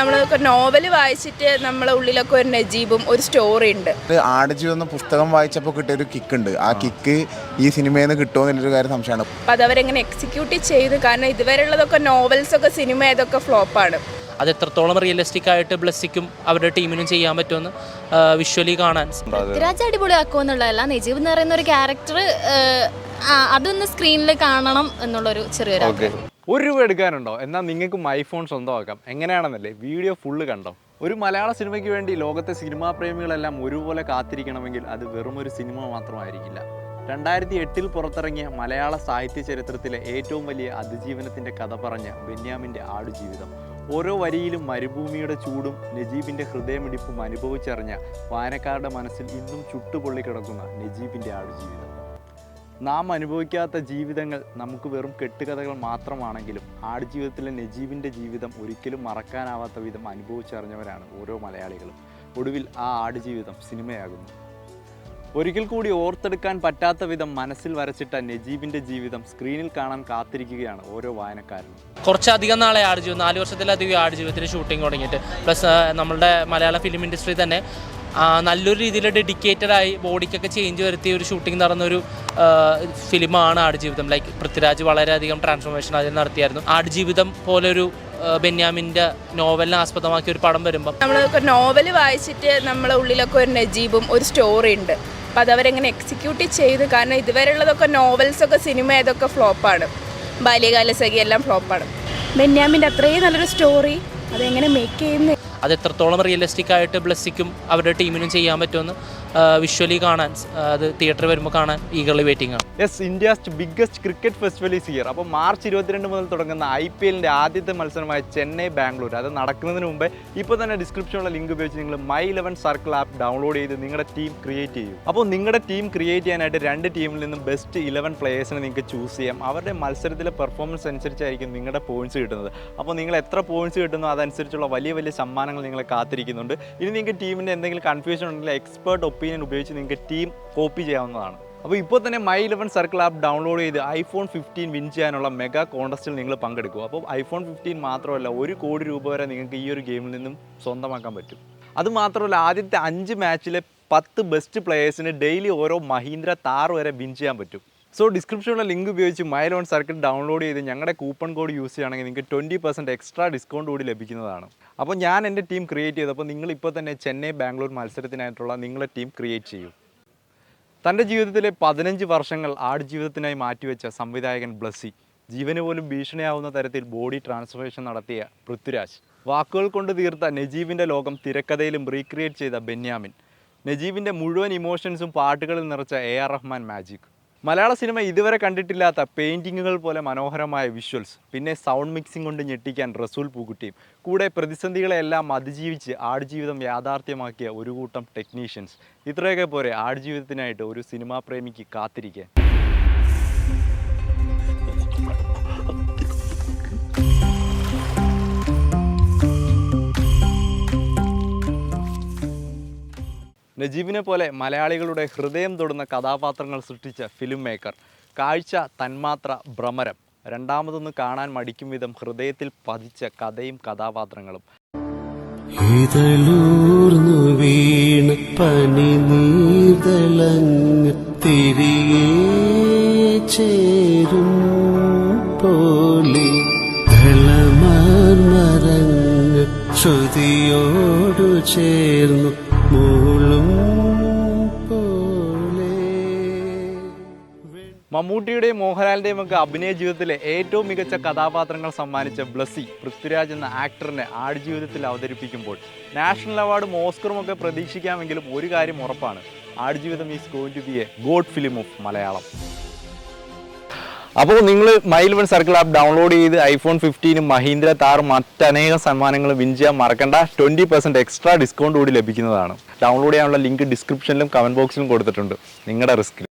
നമ്മളൊക്കെ നോവൽ വായിച്ചിട്ട് നമ്മളെ ഉള്ളിലൊക്കെ ഒരു നജീബും ഒരു സ്റ്റോറി ഉണ്ട്. ആടുജീവിതം പുസ്തകം വായിച്ചപ്പോൾ കിട്ടിയ ഒരു കിക്ക് ഉണ്ട്. ആ കിക്ക് ഈ സിനിമയിൽ നിന്ന് കിട്ടുമോ എന്നുള്ളൊരു കാര്യം സംശയമാണ്. അപ്പോൾ അതവരെങ്ങനെ എക്സിക്യൂട്ട് ചെയ്ത്, കാരണം ഇതുവരെയുള്ളതൊക്കെ നോവൽസൊക്കെ സിനിമ ഏതൊക്കെ ഫ്ലോപ്പാണ്. അത് എത്രത്തോളം റിയലിസ്റ്റിക് ആയിട്ട് ബ്ലെസ്സിക്കും അവരുടെ ടീമിനും ചെയ്യാൻ പറ്റുമെന്ന് വിഷ്വലി കാണാൻ പൃഥ്വിരാജ് അടിപൊളിയാക്കുമെന്നുള്ളതല്ല, നജീബ് എന്ന് പറയുന്ന ഒരു ക്യാരക്ടർ അതൊന്ന് സ്ക്രീനിൽ കാണണം എന്നുള്ളൊരു ചെറിയൊരു ആഗ്രഹം. ₹1 എടുക്കാനുണ്ടോ? എന്നാൽ നിങ്ങൾക്കും ഐഫോൺ സ്വന്തമാക്കാം. എങ്ങനെയാണെന്നല്ലേ, വീഡിയോ ഫുള്ള് കണ്ടോ. ഒരു മലയാള സിനിമയ്ക്ക് വേണ്ടി ലോകത്തെ സിനിമാ പ്രേമികളെല്ലാം ഒരുപോലെ കാത്തിരിക്കണമെങ്കിൽ അത് വെറും ഒരു സിനിമ മാത്രമായിരിക്കില്ല. 2008 പുറത്തിറങ്ങിയ മലയാള സാഹിത്യ ചരിത്രത്തിലെ ഏറ്റവും വലിയ അതിജീവനത്തിൻ്റെ കഥ പറഞ്ഞ ബെന്യാമിൻ്റെ ആടുജീവിതം. ഓരോ വരിയിലും മരുഭൂമിയുടെ ചൂടും നജീബിൻ്റെ ഹൃദയമിടിപ്പും അനുഭവിച്ചറിഞ്ഞ വായനക്കാരുടെ മനസ്സിൽ ഇന്നും ചുട്ടുപൊള്ളിക്കിടക്കുന്ന നജീബിൻ്റെ ആടുജീവിതം. നാം അനുഭവിക്കാത്ത ജീവിതങ്ങൾ നമുക്ക് വെറും കെട്ടുകഥകൾ മാത്രമാണെങ്കിലും ആടുജീവിതത്തിലെ നജീബിൻ്റെ ജീവിതം ഒരിക്കലും മറക്കാനാവാത്ത വിധം അനുഭവിച്ചറിഞ്ഞവരാണ് ഓരോ മലയാളികളും. ഒടുവിൽ ആ ആടുജീവിതം സിനിമയാകുന്നു. ഒരിക്കൽ കൂടി ഓർത്തെടുക്കാൻ പറ്റാത്ത വിധം മനസ്സിൽ വരച്ചിട്ട നജീബിൻ്റെ ജീവിതം സ്ക്രീനിൽ കാണാൻ കാത്തിരിക്കുകയാണ് ഓരോ വായനക്കാരനും. കുറച്ചധികം നാളെ ആടുജീവിതം, 4 വർഷത്തിലധികം ആടുജീവിതത്തിന് ഷൂട്ടിംഗ് തുടങ്ങിയിട്ട്. പ്ലസ് നമ്മളുടെ മലയാള ഫിലിം ഇൻഡസ്ട്രി തന്നെ നല്ലൊരു രീതിയിൽ ഡെഡിക്കേറ്റഡായി ബോഡിക്കൊക്കെ ചേഞ്ച് വരുത്തിയ ഒരു ഷൂട്ടിംഗ് നടന്നൊരു ഫിലിമാണ് ആടുജീവിതം. ലൈക്ക് പൃഥ്വിരാജ് വളരെയധികം ട്രാൻസ്ഫോർമേഷൻ അതിൽ നടത്തിയായിരുന്നു. ആടുജീവിതം പോലൊരു ബെന്യാമിൻ്റെ നോവലിനെ ആസ്പദമാക്കിയ ഒരു പടം വരുമ്പോൾ നമ്മളൊക്കെ നോവൽ വായിച്ചിട്ട് നമ്മളെ ഉള്ളിലൊക്കെ ഒരു നജീബും ഒരു സ്റ്റോറി ഉണ്ട്. അപ്പോൾ അതവരെങ്ങനെ എക്സിക്യൂട്ട് ചെയ്ത്, കാരണം ഇതുവരെയുള്ളതൊക്കെ നോവൽസൊക്കെ സിനിമ ഏതൊക്കെ ഫ്ലോപ്പാണ്. ബാല്യകാലസഖി എല്ലാം ഫ്ലോപ്പാണ്. ബെന്യാമിൻ്റെ അത്രയും നല്ലൊരു സ്റ്റോറി അതെങ്ങനെ മേക്ക് ചെയ്യുന്നത്, അത് എത്രത്തോളം റിയലിസ്റ്റിക് ആയിട്ട് ബ്ലെസ്സിക്കും അവരുടെ ടീമിനും ചെയ്യാൻ പറ്റുമെന്ന് വിഷ്വലി കാണാൻ, അത് തിയേറ്ററിൽ വരുമ്പോൾ കാണാൻ ഈഗർലി വെയിറ്റിംഗ് ആണ്. Yes, India's biggest cricket festival is here. അപ്പോൾ മാർച്ച് 22 മുതൽ തുടങ്ങുന്ന IPLൻ്റെ ആദ്യത്തെ മത്സരമായ ചെന്നൈ ബാംഗ്ലൂർ, അത് നടക്കുന്നതിന് മുമ്പേ ഇപ്പോൾ തന്നെ ഡിസ്ക്രിപ്ഷനുള്ള ലിങ്ക് ഉപയോഗിച്ച് നിങ്ങൾ My11 സർക്കിൾ ആപ്പ് ഡൗൺലോഡ് ചെയ്ത് നിങ്ങളുടെ ടീം ക്രിയേറ്റ് ചെയ്യും. അപ്പോൾ നിങ്ങളുടെ ടീം ക്രിയേറ്റ് ചെയ്യാനായിട്ട് 2 ടീമിൽ നിന്നും ബെസ്റ്റ് 11 പ്ലേയേഴ്സിനെ നിങ്ങൾക്ക് ചൂസ് ചെയ്യാം. അവരുടെ മത്സരത്തിലെ പെർഫോമൻസ് അനുസരിച്ചായിരിക്കും നിങ്ങളുടെ പോയിന്റ്സ് കിട്ടുന്നത്. അപ്പോൾ നിങ്ങൾ എത്ര പോയിന്റ്സ് കിട്ടുന്നോ അതനുസരിച്ചുള്ള വലിയ വലിയ സമ്മാനങ്ങൾ നിങ്ങളെ കാത്തിരിക്കുന്നുണ്ട്. ഇനി നിങ്ങൾക്ക് ടീമിൻ്റെ എന്തെങ്കിലും കൺഫ്യൂഷൻ ഉണ്ടെങ്കിൽ എക്സ്പേർട്ട് ഒപ്പീനിയൻ ഉപയോഗിച്ച് നിങ്ങൾക്ക് ടീം കോപ്പി ചെയ്യാവുന്നതാണ്. അപ്പോൾ ഇപ്പോൾ തന്നെ My11 സർക്കിൾ ആപ്പ് ഡൗൺലോഡ് ചെയ്ത് iPhone 15 വിൻ ചെയ്യാനുള്ള മെഗാ കോൺടെസ്റ്റിൽ നിങ്ങൾ പങ്കെടുക്കും. അപ്പോൾ iPhone 15 മാത്രമല്ല, ₹1 കോടി വരെ നിങ്ങൾക്ക് ഈ ഒരു ഗെയിമിൽ നിന്നും സ്വന്തമാക്കാൻ പറ്റും. അതുമാത്രമല്ല, ആദ്യത്തെ 5 മാച്ചിലെ 10 ബെസ്റ്റ് പ്ലേയേഴ്സിന് ഡെയിലി ഓരോ മഹീന്ദ്ര താർ വരെ വിൻ ചെയ്യാൻ പറ്റും. സോ ഡിസ്ക്രിപ്ഷനിലുള്ള ലിങ്ക് ഉപയോഗിച്ച് My11 സർക്കിൾ ഡൗൺലോഡ് ചെയ്ത് ഞങ്ങളുടെ കൂപ്പൺ കോഡ് യൂസ് ചെയ്യുകയാണെങ്കിൽ നിങ്ങൾക്ക് 20% എക്സ്ട്രാ ഡിസ്കൗണ്ട് കൂടി ലഭിക്കുന്നതാണ്. അപ്പോൾ ഞാൻ എൻ്റെ ടീം ക്രിയേറ്റ് ചെയ്തു. അപ്പോൾ നിങ്ങളിപ്പോൾ തന്നെ ചെന്നൈ ബാംഗ്ലൂർ മത്സരത്തിനായിട്ടുള്ള നിങ്ങളുടെ ടീം ക്രിയേറ്റ് ചെയ്യൂ. തൻ്റെ ജീവിതത്തിലെ 15 വർഷങ്ങൾ ആടുജീവിതത്തിനായി മാറ്റിവെച്ച സംവിധായകൻ ബ്ലെസ്സി, ജീവന് പോലും ഭീഷണിയാവുന്ന തരത്തിൽ ബോഡി ട്രാൻസ്ഫോർമേഷൻ നടത്തിയ പൃഥ്വിരാജ്, വാക്കുകൾ കൊണ്ട് തീർത്ത നജീബിൻ്റെ ലോകം തിരക്കഥയിലും റീക്രിയേറ്റ് ചെയ്ത ബെന്യാമിൻ, നജീബിൻ്റെ മുഴുവൻ ഇമോഷൻസും പാട്ടുകളിൽ നിറച്ച AR റഹ്മാൻ മാജിക്, മലയാള സിനിമ ഇതുവരെ കണ്ടിട്ടില്ലാത്ത പെയിൻറ്റിങ്ങുകൾ പോലെ മനോഹരമായ വിഷ്വൽസ്, പിന്നെ സൗണ്ട് മിക്സിംഗ് കൊണ്ട് ഞെട്ടിക്കാൻ റസൂൽ പൂക്കുട്ടിയും, കൂടെ പ്രതിസന്ധികളെല്ലാം അതിജീവിച്ച് ആടുജീവിതം യാഥാർത്ഥ്യമാക്കിയ ഒരു കൂട്ടം ടെക്നീഷ്യൻസ്. ഇത്രയൊക്കെ പോരെ ആടുജീവിതത്തിനായിട്ട് ഒരു സിനിമാ പ്രേമിക്ക് കാത്തിരിക്കാൻ. നജീബിനെ പോലെ മലയാളികളുടെ ഹൃദയം തൊടുന്ന കഥാപാത്രങ്ങൾ സൃഷ്ടിച്ച ഫിലിം മേക്കർ, കാഴ്ച, തന്മാത്ര, ഭ്രമരം, രണ്ടാമതൊന്ന് കാണാൻ മടിക്കും വിധം ഹൃദയത്തിൽ പതിച്ച കഥയും കഥാപാത്രങ്ങളും. ഇതളൂർന്നു വീണ പനി നീർദളങ്ങ് തിരികെ ചേരും പോലെ ദളമാർമരങ്ങ് ശ്രുതിയോടു ചേർന്നു മൂളും പോലെ. മമ്മൂട്ടിയുടെയും മോഹൻലാലിൻ്റെയും ഒക്കെ അഭിനയ ജീവിതത്തിലെ ഏറ്റവും മികച്ച കഥാപാത്രങ്ങൾ സമ്മാനിച്ച ബ്ലെസ്സി പൃഥ്വിരാജ് എന്ന ആക്ടറിനെ ആടുജീവിതത്തിൽ അവതരിപ്പിക്കുമ്പോൾ നാഷണൽ അവാർഡും ഓസ്കറും ഒക്കെ പ്രതീക്ഷിക്കാമെങ്കിലും ഒരു കാര്യം ഉറപ്പാണ്, Aadujeevitham is going to be a good film of Malayalam. അപ്പോൾ നിങ്ങൾ My11 സർക്കിൾ ആപ്പ് ഡൗൺലോഡ് ചെയ്ത് iPhone 15 മഹീന്ദ്ര താർ മറ്റനേകം സമ്മാനങ്ങൾ വിൻ ചെയ്യാൻ മറക്കണ്ട. 20% എക്സ്ട്രാ ഡിസ്കൗണ്ട് കൂടി ലഭിക്കുന്നതാണ്. ഡൗൺലോഡ് ചെയ്യാനുള്ള ലിങ്ക് ഡിസ്ക്രിപ്ഷനിലും കമൻറ്റ് ബോക്സിലും കൊടുത്തിട്ടുണ്ട്. നിങ്ങളുടെ റിസ്കിൽ.